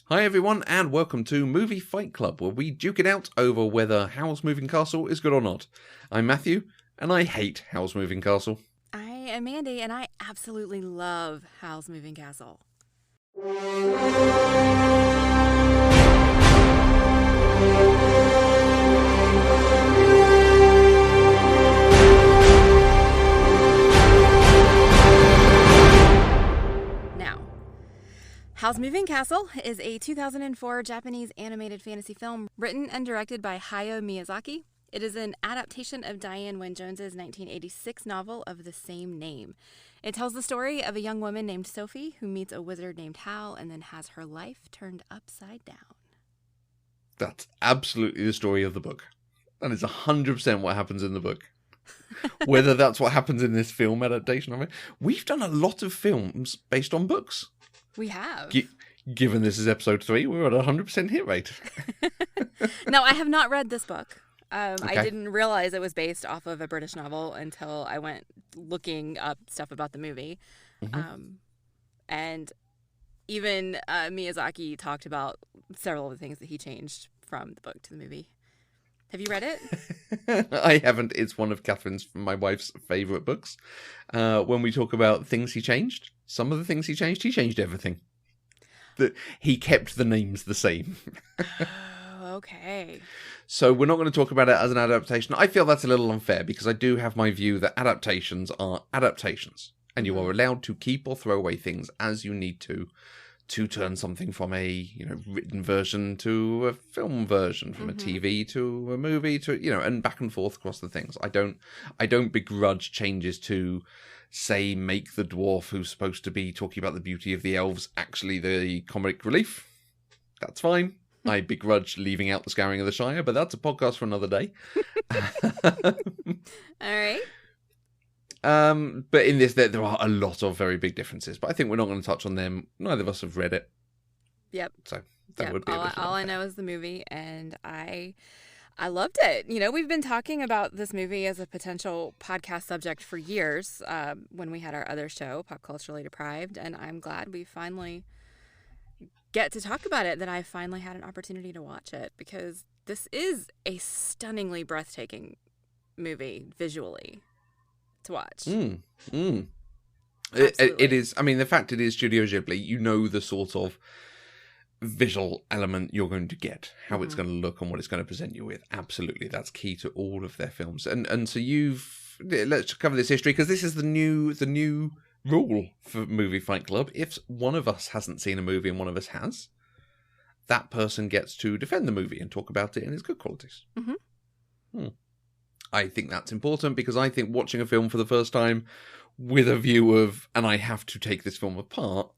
Hi everyone, and welcome to Movie Fight Club, where we duke it out over whether Howl's Moving Castle is good or not. I'm Matthew, and I hate Howl's Moving Castle. I am Mandi, and I absolutely love Howl's Moving Castle. Howl's Moving Castle is a 2004 Japanese animated fantasy film written and directed by Hayao Miyazaki. It is an adaptation of Diane Wynne-Jones's 1986 novel of the same name. It tells the story of a young woman named Sophie who meets a wizard named Howl and then has her life turned upside down. That's absolutely the story of the book. That is 100% what happens in the book. Whether that's what happens in this film adaptation of it. We've done a lot of films based on books. We have. Given this is episode 3, we're at a 100% hit rate. No, I have not read this book. Okay. I didn't realize it was based off of a British novel until I went looking up stuff about the movie. Mm-hmm. And even Miyazaki talked about several of the things that he changed from the book to the movie. Have you read it? I haven't. It's one of Catherine's, my wife's, favourite books. When we talk about things he changed, some of the things he changed everything. He kept the names the same. Oh, okay. So we're not going to talk about it as an adaptation. I feel that's a little unfair because I do have my view that adaptations are adaptations. And you are allowed to keep or throw away things as you need to turn something from a written version to a film version, from a TV to a movie to and back and forth across the things. I don't begrudge changes to, say, make the dwarf who's supposed to be talking about the beauty of the elves actually the comic relief. That's fine. I begrudge leaving out the Scouring of the Shire, but that's a podcast for another day. All right. But in this, there are a lot of very big differences. But I think we're not going to touch on them. Neither of us have read it. Yep. So that would be all I know is the movie, and I loved it. We've been talking about this movie as a potential podcast subject for years when we had our other show, Pop Culturally Deprived, and I'm glad we finally get to talk about it, that I finally had an opportunity to watch it, because this is a stunningly breathtaking movie visually to watch. It is. I mean, the fact it is Studio Ghibli, the sort of visual element you're going to get, how it's going to look and what it's going to present you with. Absolutely, that's key to all of their films. And so let's cover this history, because this is the new rule for Movie Fight Club. If one of us hasn't seen a movie and one of us has, that person gets to defend the movie and talk about it in its good qualities. I think that's important, because I think watching a film for the first time with a view of, and I have to take this film apart,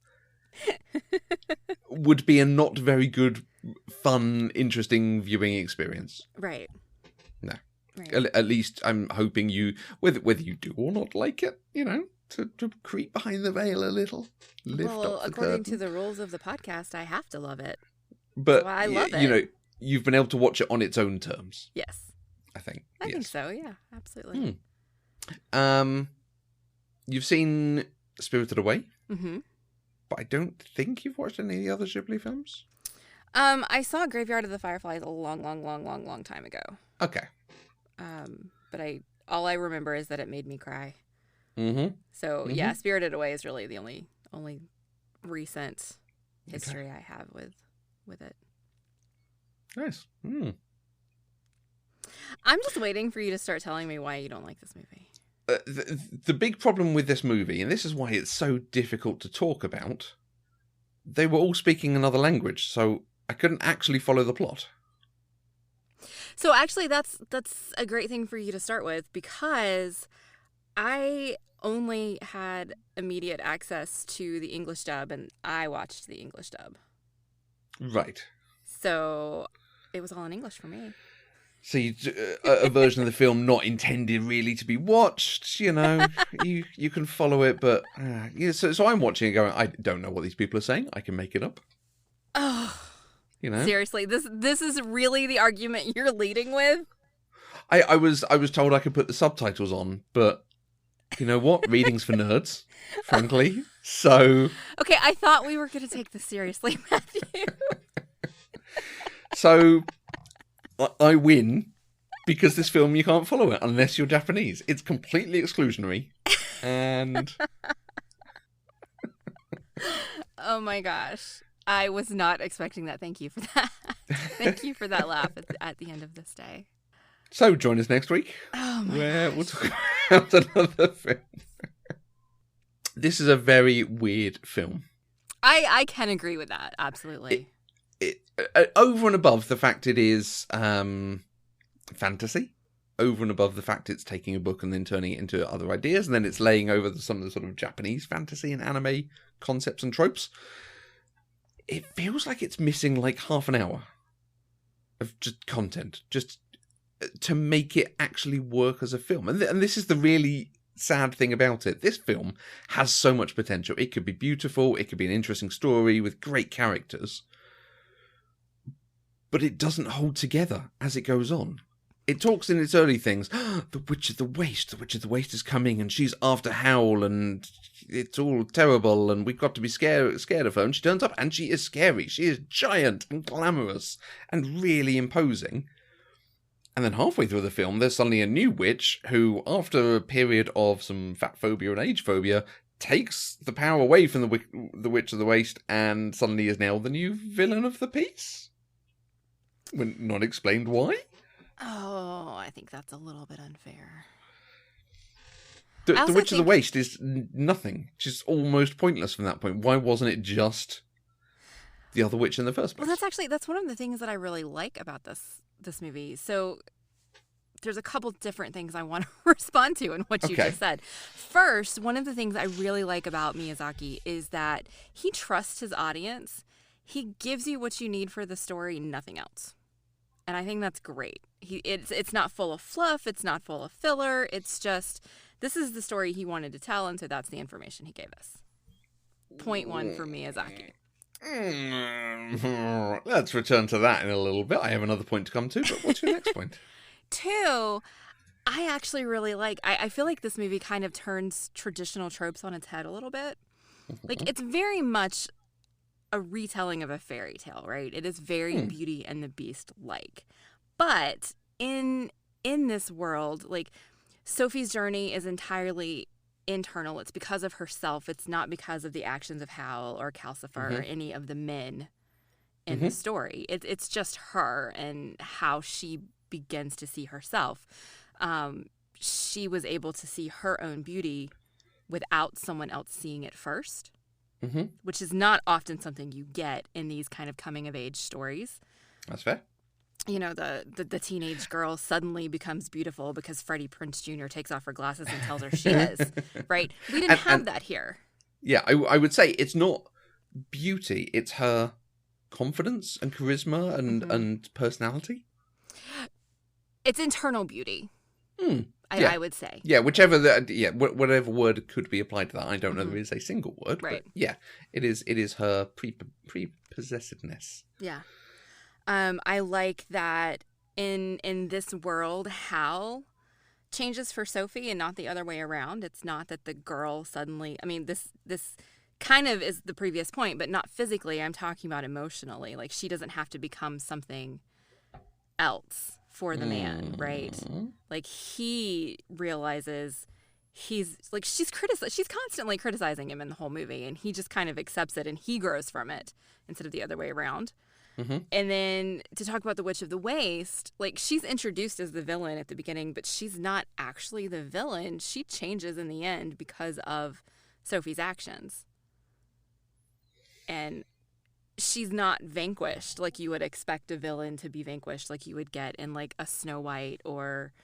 would be a not very good, fun, interesting viewing experience. Right. No. Right. At least I'm hoping you, whether you do or not like it, to creep behind the veil a little. Lift up the according curtain. to the rules of the podcast, I have to love it. But so I love it. You've been able to watch it on its own terms. Yes. I think. I think so, yeah, absolutely. You've seen Spirited Away, Mm-hmm. but I don't think you've watched any of the other Ghibli films. I saw Graveyard of the Fireflies a long time ago. Okay. But all I remember is that it made me cry. Mm-hmm. So yeah, Spirited Away is really the only recent history I have with it. Nice. I'm just waiting for you to start telling me why you don't like this movie. The big problem with this movie, and this is why it's so difficult to talk about, they were all speaking another language, so I couldn't actually follow the plot. So actually, that's a great thing for you to start with, because I only had immediate access to the English dub, and I watched the English dub. Right. So it was all in English for me. So a version of the film not intended really to be watched, you can follow it, but so I'm watching it going, I don't know what these people are saying. I can make it up. Oh, seriously, this is really the argument you're leading with? I was told I could put the subtitles on, but you know what? Reading's for nerds, frankly. So... Okay, I thought we were going to take this seriously, Matthew. So, I win because this film, you can't follow it unless you're Japanese. It's completely exclusionary. And... Oh my gosh. I was not expecting that. Thank you for that. Thank you for that laugh at the end of this day. So, join us next week, where we'll talk about another film. This is a very weird film. I can agree with that, absolutely. Over and above the fact it is fantasy, over and above the fact it's taking a book and then turning it into other ideas, and then it's laying over some of the sort of Japanese fantasy and anime concepts and tropes, it feels like it's missing like half an hour of just content, just to make it actually work as a film. And this is the really sad thing about it. This film has so much potential. It could be beautiful, it could be an interesting story with great characters, but it doesn't hold together as it goes on. It talks in its early things, the Witch of the Waste is coming and she's after Howl and it's all terrible and we've got to be scared of her. And she turns up and she is scary. She is giant and glamorous and really imposing. And then halfway through the film, there's suddenly a new witch who, after a period of some fat phobia and age phobia, takes the power away from the Witch of the Waste and suddenly is now the new villain of the piece. When not explained why. Oh, I think that's a little bit unfair. The Witch of the Waste is nothing. She's almost pointless from that point. Why wasn't it just the other witch in the first place? Well, that's one of the things that I really like about this movie. So there's a couple different things I want to respond to in what you just said. First, one of the things I really like about Miyazaki is that he trusts his audience. He gives you what you need for the story, nothing else. And I think that's great. It's not full of fluff. It's not full of filler. It's just, this is the story he wanted to tell, and so that's the information he gave us. Point one for Miyazaki. Let's return to that in a little bit. I have another point to come to, but what's your next point? Two, I actually really like, I feel like this movie kind of turns traditional tropes on its head a little bit. Like, it's very much a retelling of a fairy tale, right? It is very Beauty and the Beast-like. But in this world, like, Sophie's journey is entirely internal. It's because of herself. It's not because of the actions of Howl or Calcifer or any of the men in the story. It's just her and how she begins to see herself. She was able to see her own beauty without someone else seeing it first. Which is not often something you get in these kind of coming-of-age stories. That's fair. You know, the teenage girl suddenly becomes beautiful because Freddie Prinze Jr. takes off her glasses and tells her she is, right? We didn't have that here. Yeah, I would say it's not beauty. It's her confidence and charisma and personality. It's internal beauty. I would say. Yeah, whatever word could be applied to that. I don't know if there is a single word, right. But yeah, it is her prepossessiveness. Yeah. I like that in this world, Hal changes for Sophie and not the other way around. It's not that the girl suddenly, I mean, this kind of is the previous point, but not physically. I'm talking about emotionally. Like, she doesn't have to become something else for the man, right? Like, he realizes she's constantly criticizing him in the whole movie, and he just kind of accepts it and he grows from it instead of the other way around. And then to talk about the Witch of the Waste, like, she's introduced as the villain at the beginning, but she's not actually the villain. She changes in the end because of Sophie's actions. And she's not vanquished like you would expect a villain to be vanquished, like you would get in, like, a Snow White, or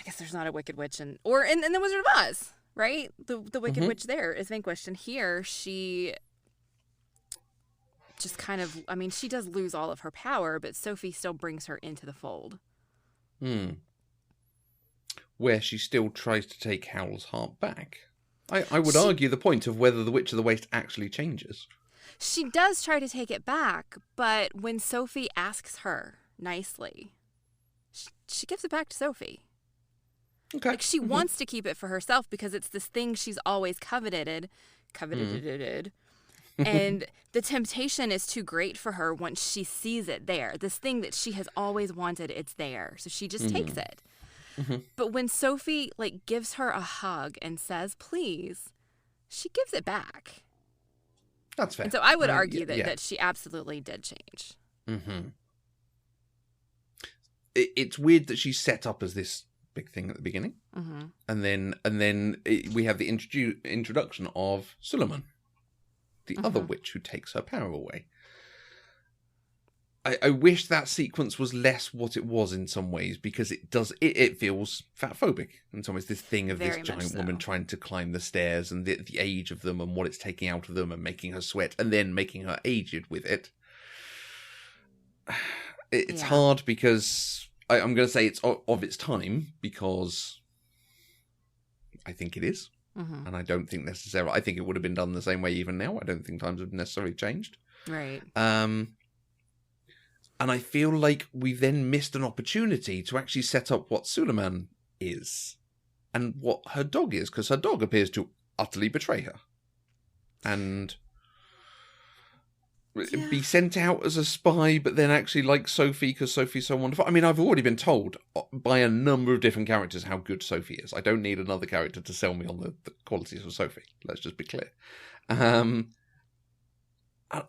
I guess there's not a Wicked Witch in The Wizard of Oz, right? The Wicked Witch there is vanquished, and here she just kind of, I mean, she does lose all of her power, but Sophie still brings her into the fold. Where she still tries to take Howl's heart back. I would argue the point of whether the Witch of the Waste actually changes. She does try to take it back, but when Sophie asks her nicely, she gives it back to Sophie. Okay. Like, she wants to keep it for herself because it's this thing she's always coveted, coveted. And the temptation is too great for her once she sees it there. This thing that she has always wanted, it's there. So she just takes it. Mm-hmm. But when Sophie like gives her a hug and says, please, she gives it back. That's fair. And so I would argue that she absolutely did change. Mm-hmm. It's weird that she's set up as this big thing at the beginning. Mm-hmm. And then we have the introduction of Suleiman, the other witch who takes her power away. I wish that sequence was less what it was in some ways, because it feels fatphobic in some ways. This thing of Very this giant so. woman trying to climb the stairs, and the age of them and what it's taking out of them and making her sweat and then making her aged with it. It's hard because I'm going to say it's of its time, because I think it is. Mm-hmm. And I don't think necessarily... I think it would have been done the same way even now. I don't think times have necessarily changed. Right. And I feel like we then missed an opportunity to actually set up what Suleiman is and what her dog is, because her dog appears to utterly betray her. And be sent out as a spy, but then actually like Sophie, because Sophie's so wonderful. I mean, I've already been told by a number of different characters how good Sophie is. I don't need another character to sell me on the qualities of Sophie. Let's just be clear.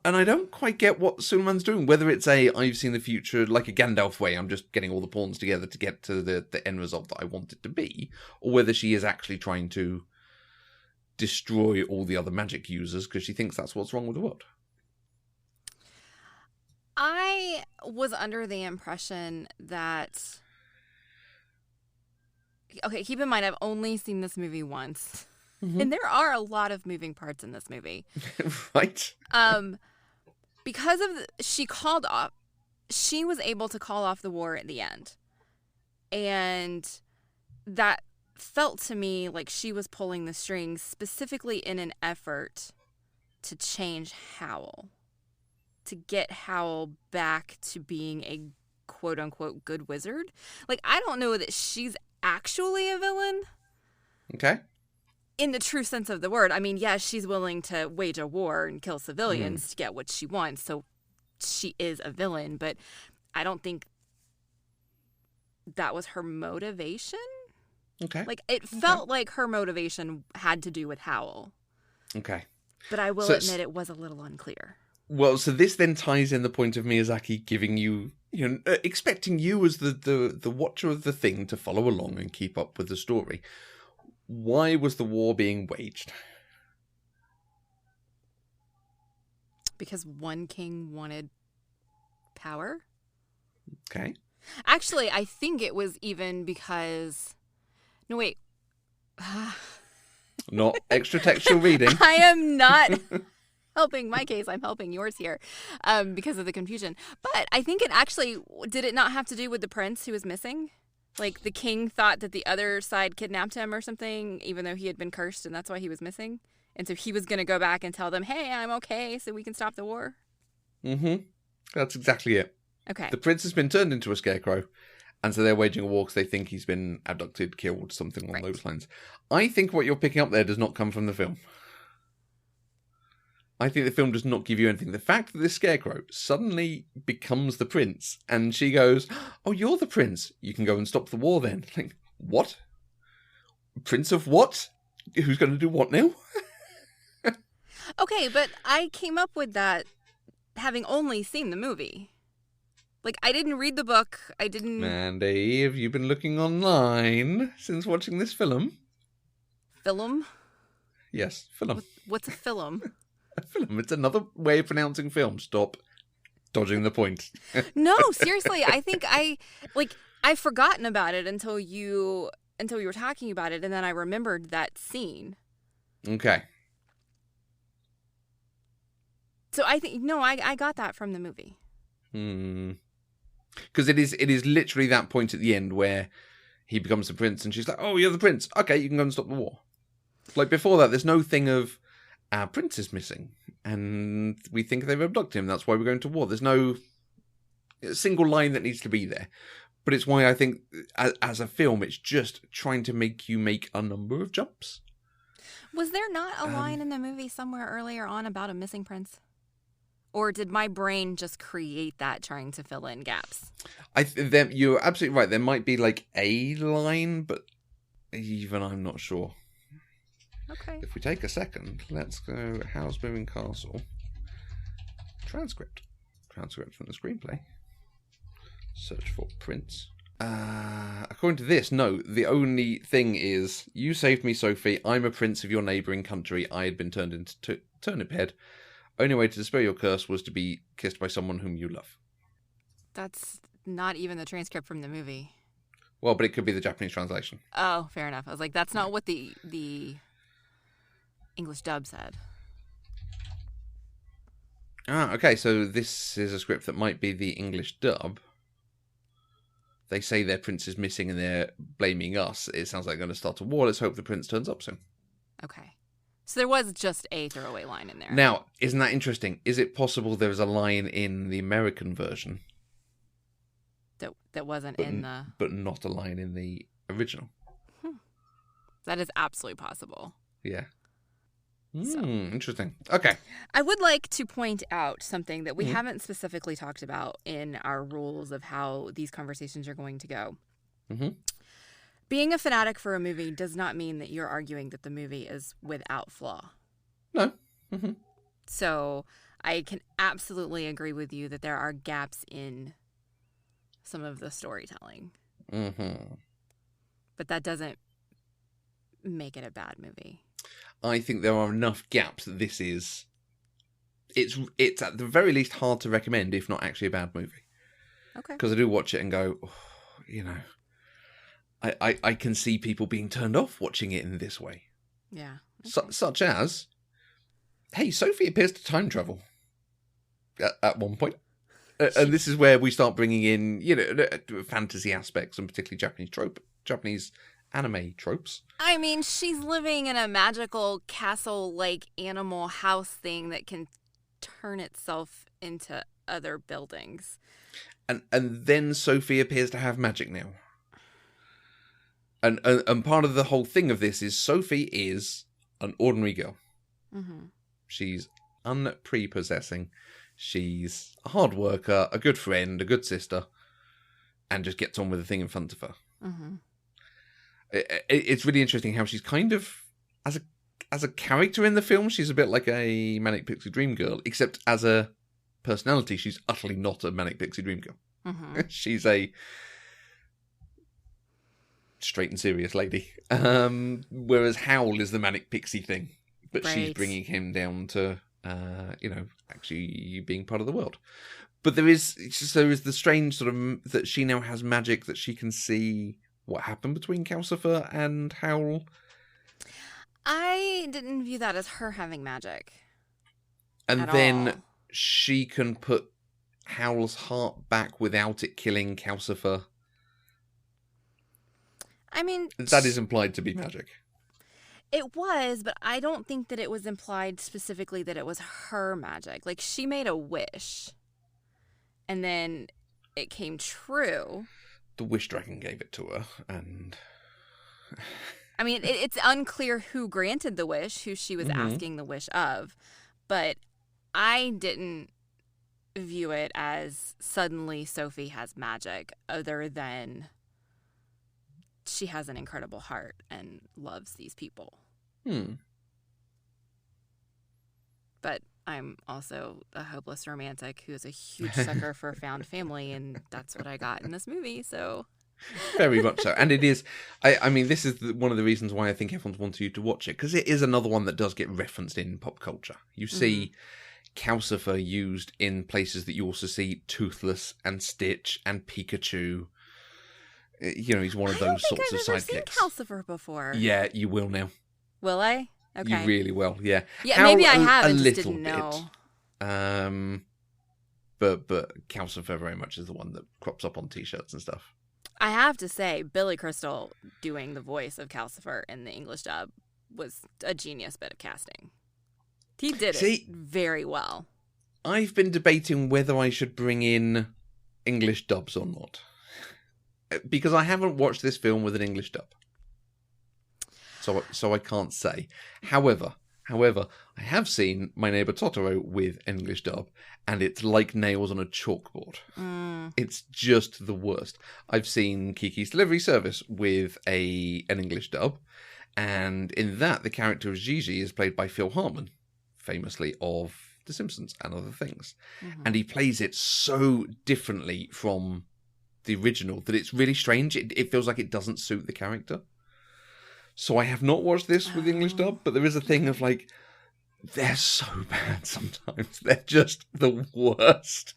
And I don't quite get what Suleiman's doing, whether it's I've seen the future like a Gandalf way, I'm just getting all the pawns together to get to the end result that I want it to be, or whether she is actually trying to destroy all the other magic users because she thinks that's what's wrong with the world. I was under the impression that... Okay, keep in mind, I've only seen this movie once. Mm-hmm. And there are a lot of moving parts in this movie. Right. Because of she was able to call off the war at the end. And that felt to me like she was pulling the strings specifically in an effort to change Howl. To get Howl back to being a quote-unquote good wizard. Like, I don't know that she's actually a villain. Okay. In the true sense of the word. I mean, yes, she's willing to wage a war and kill civilians to get what she wants, so she is a villain, but I don't think that was her motivation. Okay. Like, it felt like her motivation had to do with Howl. Okay. But I will admit it was a little unclear. Well, so this then ties in the point of Miyazaki giving you, expecting you as the watcher of the thing to follow along and keep up with the story. Why was the war being waged? Because one king wanted power. Okay. Actually, I think it was even because... No, wait. Not extra-textual reading. I am not helping my case. I'm helping yours here because of the confusion. But I think it actually... Did it not have to do with the prince who was missing? Like, the king thought that the other side kidnapped him or something, even though he had been cursed, and that's why he was missing? And so he was going to go back and tell them, hey, I'm okay, so we can stop the war? Mm-hmm. That's exactly it. Okay. The prince has been turned into a scarecrow, and so they're waging a war because they think he's been abducted, killed, something along those lines. I think what you're picking up there does not come from the film. I think the film does not give you anything. The fact that this scarecrow suddenly becomes the prince, and she goes, oh, you're the prince. You can go and stop the war then. Like, what? Prince of what? Who's going to do what now? Okay, but I came up with that having only seen the movie. Like, I didn't read the book. I didn't... Mandy, have you been looking online since watching this film? Film? Yes, film. What's a film? A film. It's another way of pronouncing film. Stop dodging the point. No, seriously. I think I've forgotten about it until you were talking about it, and then I remembered that scene. Okay. So I think I got that from the movie. Because it is literally that point at the end where he becomes the prince, and she's like, "Oh, you're the prince. Okay, you can go and stop the war." Like before that, there's no thing of our prince is missing, and we think they've abducted him. That's why we're going to war. There's no single line that needs to be there. But it's why I think, as a film, it's just trying to make you make a number of jumps. Was there not a line in the movie somewhere earlier on about a missing prince? Or did my brain just create that trying to fill in gaps? You're absolutely right. There might be like a line, but even I'm not sure. Okay. If we take a second, let's go Howl's Moving Castle. Transcript from the screenplay. Search for prince. According to this, no. The only thing is, you saved me, Sophie. I'm a prince of your neighbouring country. I had been turned into turnip head. Only way to dispel your curse was to be kissed by someone whom you love. That's not even the transcript from the movie. Well, but it could be the Japanese translation. Oh, fair enough. I was like, that's not what the English dub said. Okay, so this is a script that might be the English dub. They say their prince is missing and they're blaming us. It sounds like they're going to start a war. Let's hope the prince turns up soon. Okay. So there was just a throwaway line in there. Now, isn't that interesting? Is it possible there was a line in the American version that wasn't but not a line in the original? That is absolutely possible. Yeah. Interesting. Okay. I would like to point out something that we haven't specifically talked about in our rules of how these conversations are going to go. Mm-hmm. Being a fanatic for a movie does not mean that you're arguing that the movie is without flaw. No. Mm-hmm. So I can absolutely agree with you that there are gaps in some of the storytelling. Mm-hmm. But that doesn't make it a bad movie. I think there are enough gaps that this is... It's at the very least hard to recommend, if not actually a bad movie. Okay. Because I do watch it and go, I can see people being turned off watching it in this way. Yeah. Okay. Such as, hey, Sophie appears to time travel at one point. And this is where we start bringing in, fantasy aspects and particularly Japanese anime tropes. I mean, she's living in a magical castle-like animal house thing that can turn itself into other buildings. And then Sophie appears to have magic now. And part of the whole thing of this is Sophie is an ordinary girl. Mm-hmm. She's unprepossessing. She's a hard worker, a good friend, a good sister, and just gets on with the thing in front of her. Mm-hmm. It's really interesting how she's kind of, as a character in the film, she's a bit like a Manic Pixie Dream Girl, except as a personality, she's utterly not a Manic Pixie Dream Girl. Mm-hmm. She's a straight and serious lady. Whereas Howl is the Manic Pixie thing, but right. She's bringing him down to, actually being part of the world. But there is the strange sort of that she now has magic that she can see what happened between Calcifer and Howl. I didn't view that as her having magic. And then she can put Howl's heart back without it killing Calcifer. I mean... That is implied to be magic. It was, but I don't think that it was implied specifically that it was her magic. Like, she made a wish, and then it came true. The Wish Dragon gave it to her, and... I mean, it's unclear who granted the wish, who she was asking the wish of, but I didn't view it as suddenly Sophie has magic, other than she has an incredible heart and loves these people. But I'm also a hopeless romantic who is a huge sucker for found family, and that's what I got in this movie, so... Very much so. And it is, I mean, this is one of the reasons why I think everyone's wanted you to watch it, because it is another one that does get referenced in pop culture. You see Calcifer used in places that you also see Toothless and Stitch and Pikachu. He's one of those sorts of sidekicks. I've never seen Calcifer before. Yeah, you will now. Will I? Okay. You really will, yeah. Yeah, maybe I have and just didn't know. But Calcifer very much is the one that crops up on t-shirts and stuff. I have to say, Billy Crystal doing the voice of Calcifer in the English dub was a genius bit of casting. He did it very well. I've been debating whether I should bring in English dubs or not. Because I haven't watched this film with an English dub. so I can't say. However, I have seen My Neighbor Totoro with English dub, and it's like nails on a chalkboard. It's just the worst. I've seen Kiki's Delivery Service with an English dub, and in that, the character of Gigi is played by Phil Hartman, famously of The Simpsons and other things. And he plays it so differently from the original that it's really strange. It feels like it doesn't suit the character. So I have not watched this with English dub, but there is a thing of like, they're so bad sometimes. They're just the worst.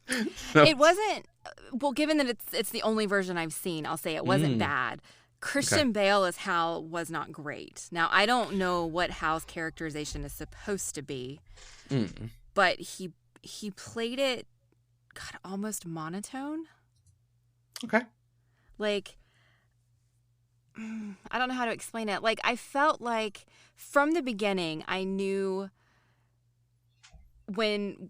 So, it wasn't, well, given that it's the only version I've seen, I'll say it wasn't bad. Christian Bale as Hal was not great. Now, I don't know what Hal's characterization is supposed to be, but he played it, God, almost monotone. Okay. Like, I don't know how to explain it. Like, I felt like from the beginning, I knew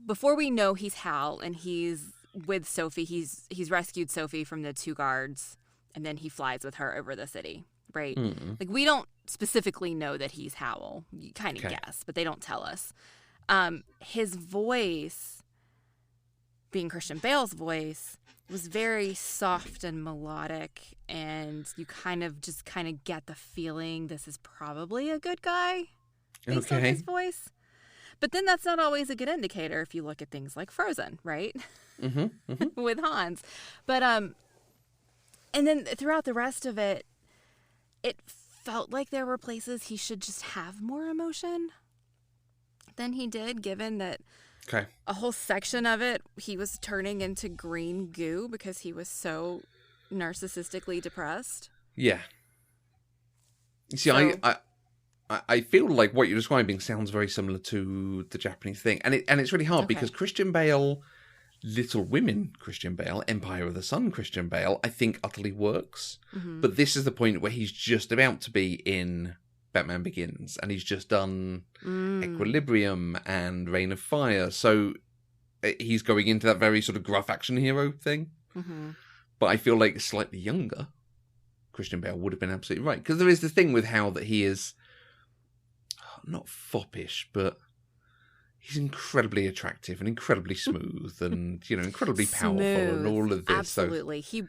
before we know he's Hal and he's with Sophie, he's rescued Sophie from the two guards, and then he flies with her over the city, right? Like, we don't specifically know that he's Howl. You kind of guess, but they don't tell us. His voice, being Christian Bale's voice, was very soft and melodic, and you kind of get the feeling this is probably a good guy based on his voice. But then that's not always a good indicator if you look at things like Frozen, right? With Hans. But and then throughout the rest of it, it felt like there were places he should just have more emotion than he did, given that a whole section of it, he was turning into green goo because he was so narcissistically depressed. Yeah. You see, so, I feel like what you're describing sounds very similar to the Japanese thing. And it's really hard because Christian Bale, Little Women Christian Bale, Empire of the Sun Christian Bale, I think utterly works. But this is the point where he's just about to be in Batman Begins, and he's just done Equilibrium and Reign of Fire, so he's going into that very sort of gruff action hero thing. But I feel like slightly younger Christian Bale would have been absolutely right, because there is the thing with how that he is not foppish, but he's incredibly attractive and incredibly smooth and, you know, incredibly powerful and all of this. Absolutely. So, he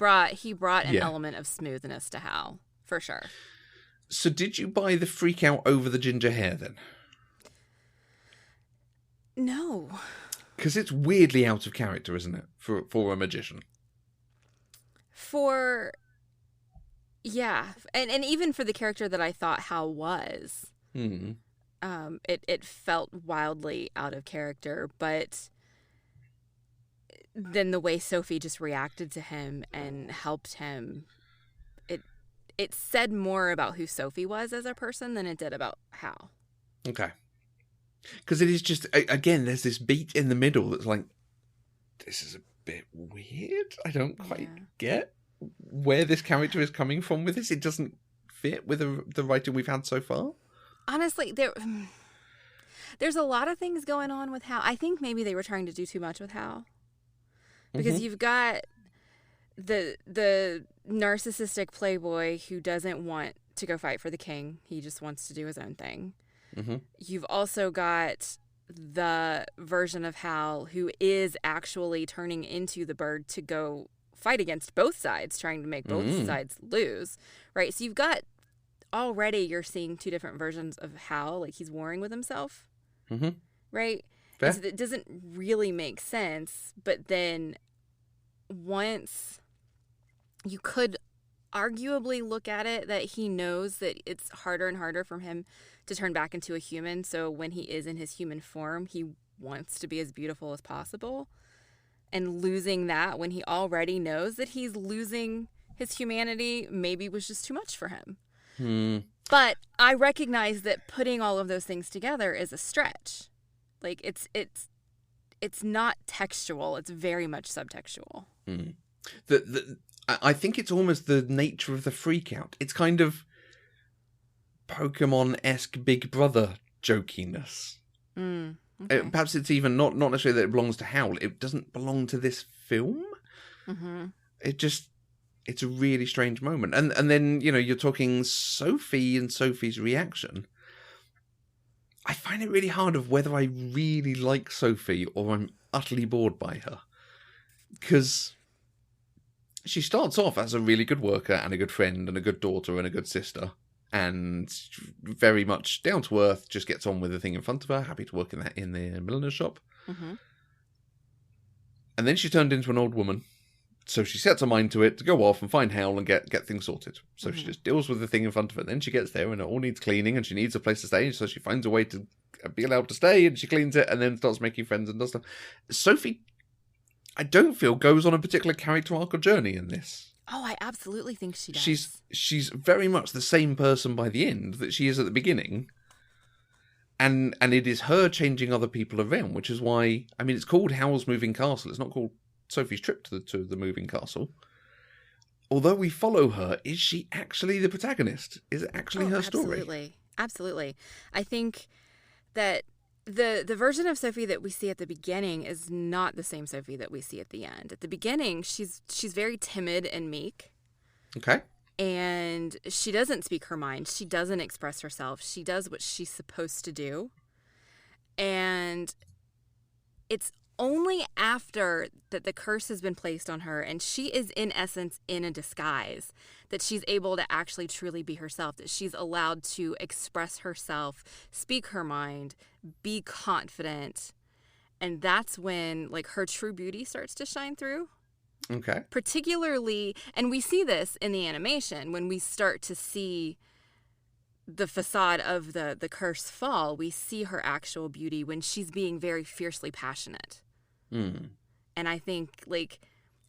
brought an element of smoothness to Hal, for sure. So did you buy the freak out over the ginger hair then? No. Because it's weirdly out of character, isn't it, for a magician? Yeah. And even for the character that I thought Hal was, it felt wildly out of character. But then the way Sophie just reacted to him and helped him, it said more about who Sophie was as a person than it did about Hal. Okay. Because it is just, again, there's this beat in the middle that's like, this is a bit weird. I don't quite get where this character is coming from with this. It doesn't fit with the writing we've had so far. Honestly, there's a lot of things going on with Hal. I think maybe they were trying to do too much with Hal. Because you've got the narcissistic playboy who doesn't want to go fight for the king. He just wants to do his own thing. You've also got the version of Hal who is actually turning into the bird to go fight against both sides, trying to make both sides lose, right? So you've got already, you're seeing two different versions of Hal, like he's warring with himself, right? So it doesn't really make sense. But then once you could arguably look at it that he knows that it's harder and harder for him to turn back into a human. So when he is in his human form, he wants to be as beautiful as possible. And losing that when he already knows that he's losing his humanity maybe was just too much for him. But I recognize that putting all of those things together is a stretch. Like it's not textual. It's very much subtextual. I think it's almost the nature of the freak out. It's kind of Pokemon-esque Big Brother jokiness. Perhaps it's even not necessarily that it belongs to Howl. It doesn't belong to this film. It's a really strange moment. And then, you're talking Sophie and Sophie's reaction. I find it really hard of whether I really like Sophie or I'm utterly bored by her. Because she starts off as a really good worker and a good friend and a good daughter and a good sister. And very much down to earth, just gets on with the thing in front of her, happy to work in the milliner's shop. Mm-hmm. And then she turned into an old woman. So she sets her mind to it to go off and find Howl and get things sorted. So she just deals with the thing in front of her. Then she gets there and it all needs cleaning and she needs a place to stay. So she finds a way to be allowed to stay and she cleans it and then starts making friends and does stuff. Sophie, I don't feel, goes on a particular character arc or journey in this. Oh, I absolutely think she does. She's very much the same person by the end that she is at the beginning. And it is her changing other people around, which is why, I mean, it's called Howl's Moving Castle. It's not called Sophie's Trip to the Moving Castle. Although we follow her, is she actually the protagonist? Is it actually her story? Absolutely. I think that the version of Sophie that we see at the beginning is not the same Sophie that we see at the end. At the beginning, she's very timid and meek. Okay. And she doesn't speak her mind. She doesn't express herself. She does what she's supposed to do. And it's only after that the curse has been placed on her and she is in essence in a disguise that she's able to actually truly be herself, that she's allowed to express herself, speak her mind, be confident. And that's when like her true beauty starts to shine through. Okay. Particularly, and we see this in the animation when we start to see the facade of the curse fall, we see her actual beauty when she's being very fiercely passionate. Mm. And I think like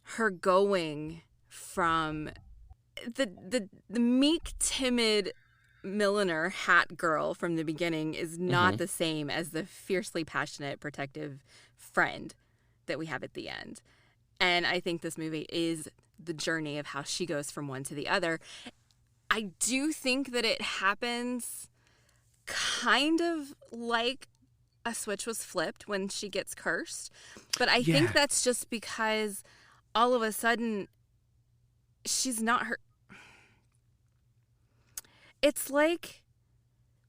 her going from the meek, timid milliner hat girl from the beginning is not the same as the fiercely passionate, protective friend that we have at the end. And I think this movie is the journey of how she goes from one to the other. I do think that it happens kind of like a switch was flipped when she gets cursed. But I think that's just because all of a sudden she's not her. It's like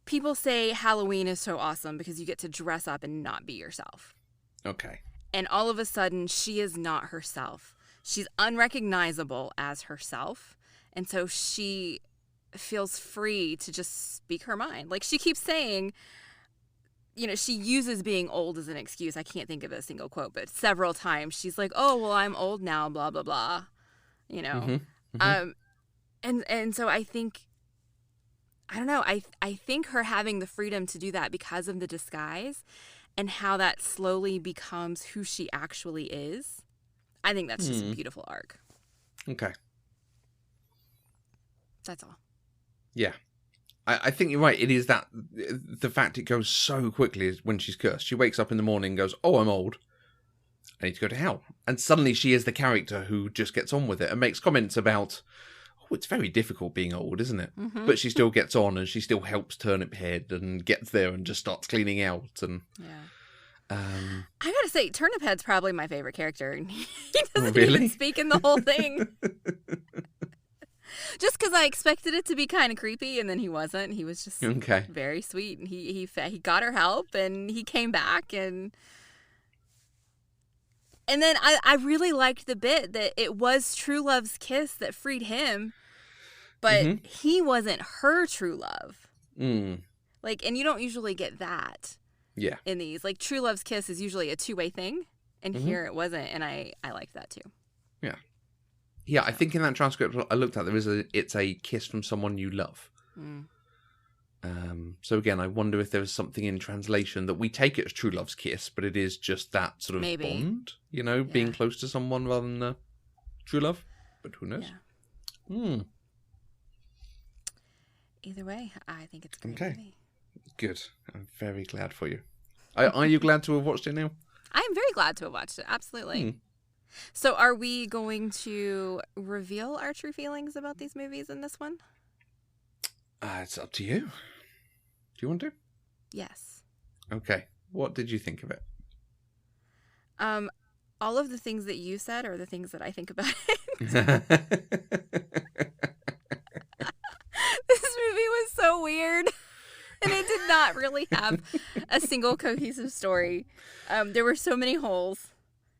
people say Halloween is so awesome because you get to dress up and not be yourself. Okay. And all of a sudden, she is not herself. She's unrecognizable as herself. And so she feels free to just speak her mind. Like she keeps saying, she uses being old as an excuse. I can't think of a single quote, but several times she's like, oh, well, I'm old now, blah, blah, blah. And so I think, I don't know, I think her having the freedom to do that because of the disguise and how that slowly becomes who she actually is, I think that's just a beautiful arc. Okay. That's all. Yeah. I think you're right. It is that the fact it goes so quickly is when she's cursed. She wakes up in the morning and goes, oh, I'm old. I need to go to hell. And suddenly she is the character who just gets on with it and makes comments about, oh, it's very difficult being old, isn't it? Mm-hmm. But she still gets on and she still helps Turnip Head and gets there and just starts cleaning out. And I gotta say, Turnip Head's probably my favorite character. He doesn't even speak in the whole thing. Just because I expected it to be kind of creepy, and then he wasn't. He was just very sweet. And he got her help, and he came back, and then I really liked the bit that it was true love's kiss that freed him, but he wasn't her true love. Like, and you don't usually get that. Yeah. In these, like true love's kiss is usually a two-way thing, and here it wasn't, and I liked that too. Yeah. Yeah, I think in that transcript I looked at, it's a kiss from someone you love. So again, I wonder if there was something in translation that we take it as true love's kiss, but it is just that sort of bond, being close to someone rather than true love. But who knows? Yeah. Either way, I think it's a great movie. Good. I'm very glad for you. Are you glad to have watched it now? I am very glad to have watched it. Absolutely. So are we going to reveal our true feelings about these movies in this one? It's up to you. Do you want to? Yes. Okay. What did you think of it? all of the things that you said are the things that I think about it. This movie was so weird. And it did not really have a single cohesive story. There were so many holes.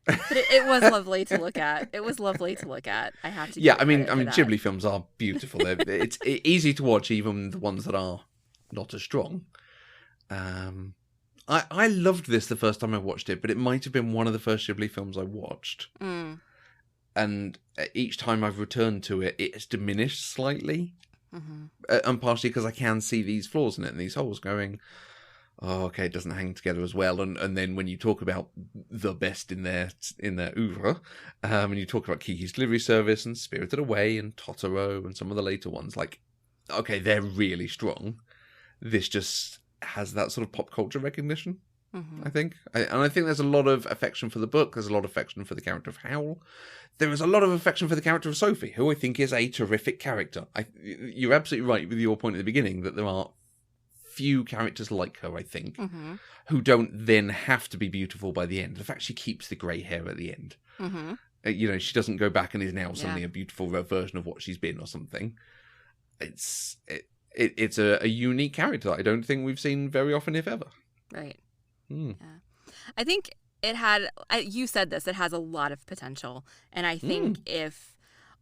But it was lovely to look at. It was lovely to look at. I have to. Yeah, I mean, Ghibli films are beautiful. It's easy to watch, even the ones that are not as strong. I loved this the first time I watched it, but it might have been one of the first Ghibli films I watched. Mm. And each time I've returned to it, it's diminished slightly. Mm-hmm. And partially because I can see these flaws in it and these holes going, oh, okay, it doesn't hang together as well. And then when you talk about the best in their oeuvre, and you talk about Kiki's Delivery Service and Spirited Away and Totoro and some of the later ones, like, okay, they're really strong. This just has that sort of pop culture recognition, I think. And I think there's a lot of affection for the book. There's a lot of affection for the character of Howl. There is a lot of affection for the character of Sophie, who I think is a terrific character. You're absolutely right with your point at the beginning that there are few characters like her, I think, who don't then have to be beautiful by the end. The fact she keeps the grey hair at the end. She doesn't go back and is now suddenly a beautiful version of what she's been or something. It's a unique character I don't think we've seen very often, if ever. Right. Yeah. I think it had, you said this, it has a lot of potential. And I think if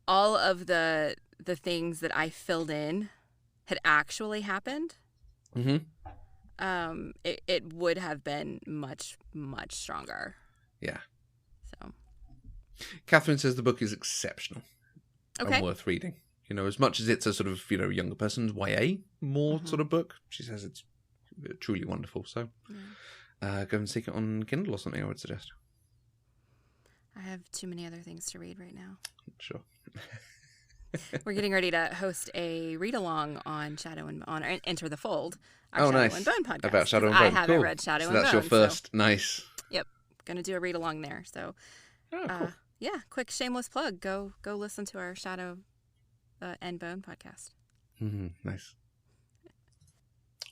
all of the things that I filled in had actually happened, it would have been much, much stronger. Yeah. So, Catherine says the book is exceptional and worth reading. As much as it's a sort of, younger person's YA more sort of book, she says it's truly wonderful. So go and seek it on Kindle or something, I would suggest. I have too many other things to read right now. Sure. We're getting ready to host a read-along on Enter the Fold, our Shadow and Bone podcast. About Shadow and Bone. I haven't read Shadow and Bone. So that's your first. Nice. Yep. Going to do a read-along there. So, cool. Yeah, quick shameless plug. Go listen to our Shadow and Bone podcast. Nice.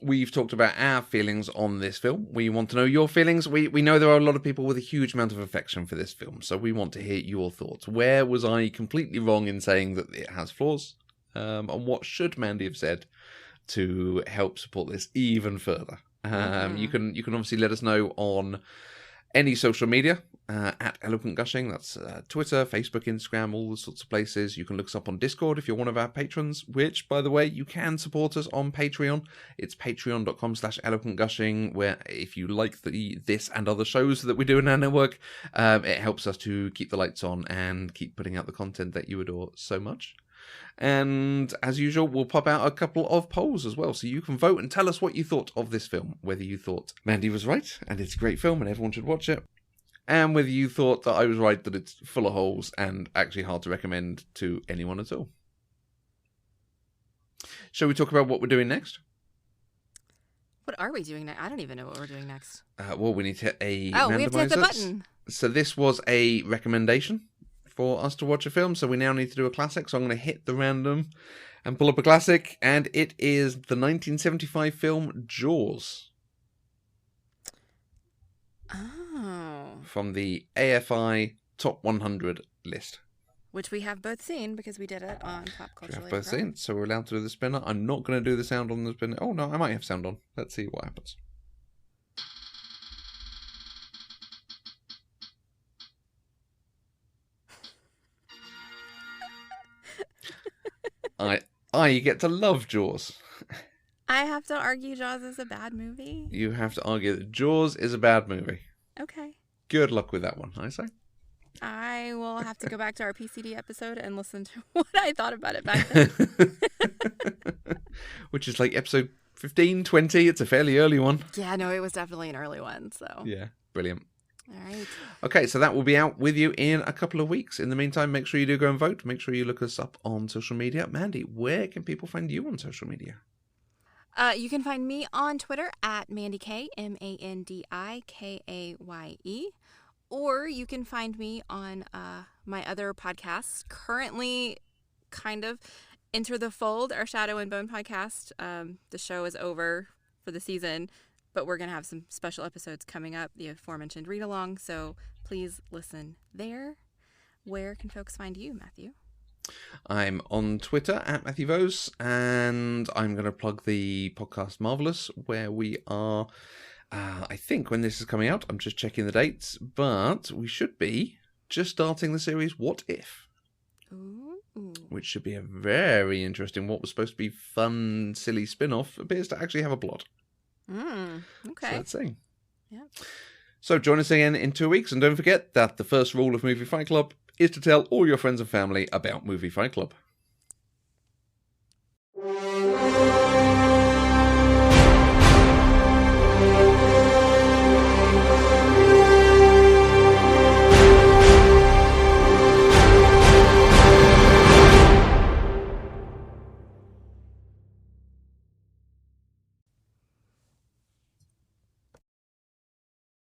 We've talked about our feelings on this film. We want to know your feelings. We know there are a lot of people with a huge amount of affection for this film, so we want to hear your thoughts. Where was I completely wrong in saying that it has flaws? And what should Mandy have said to help support this even further? You can obviously let us know on any social media at Eloquent Gushing. That's Twitter, Facebook, Instagram, all those sorts of places. You can look us up on Discord if you're one of our patrons, which, by the way, you can support us on Patreon. It's patreon.com/eloquentgushing, where if you like this and other shows that we do in our network, it helps us to keep the lights on and keep putting out the content that you adore so much. And as usual, we'll pop out a couple of polls as well, so you can vote and tell us what you thought of this film, whether you thought Mandy was right and it's a great film and everyone should watch it, and whether you thought that I was right, that it's full of holes and actually hard to recommend to anyone at all. Shall we talk about what we're doing next? What are we doing next? I don't even know what we're doing next. Well, we need to hit a randomizer. We have to hit the button. So this was a recommendation for us to watch a film, so we now need to do a classic. So I'm going to hit the random and pull up a classic, and it is the 1975 film Jaws. Oh. From the AFI Top 100 list. Which we have both seen because we did it on Pop Culture. We have both seen, so we're allowed to do the spinner. I'm not going to do the sound on the spinner. Oh no, I might have sound on. Let's see what happens. I get to love Jaws. I have to argue Jaws is a bad movie. You have to argue that Jaws is a bad movie. Okay. Good luck with that one, I say. I will have to go back to our PCD episode and listen to what I thought about it back then. Which is like episode 15, 20. It's a fairly early one. Yeah, no, it was definitely an early one. So yeah, brilliant. All right. Okay, so that will be out with you in a couple of weeks. In the meantime, make sure you do go and vote. Make sure you look us up on social media. Mandy, where can people find you on social media? You can find me on Twitter at MandyKay, MandiKaye. Or you can find me on my other podcasts, currently kind of Enter the Fold, our Shadow and Bone podcast. The show is over for the season, but we're going to have some special episodes coming up, the aforementioned read-along, so please listen there. Where can folks find you, Matthew? I'm on Twitter at Matthew Vose, and I'm going to plug the podcast Marvelous, where we are, I think when this is coming out, I'm just checking the dates, but we should be just starting the series What If? Ooh. Which should be a very interesting, what was supposed to be fun, silly spin-off, appears to actually have a plot. Okay. So let's see. Yeah. So join us again in 2 weeks, and don't forget that the first rule of Movie Fight Club is to tell all your friends and family about Movie Fight Club.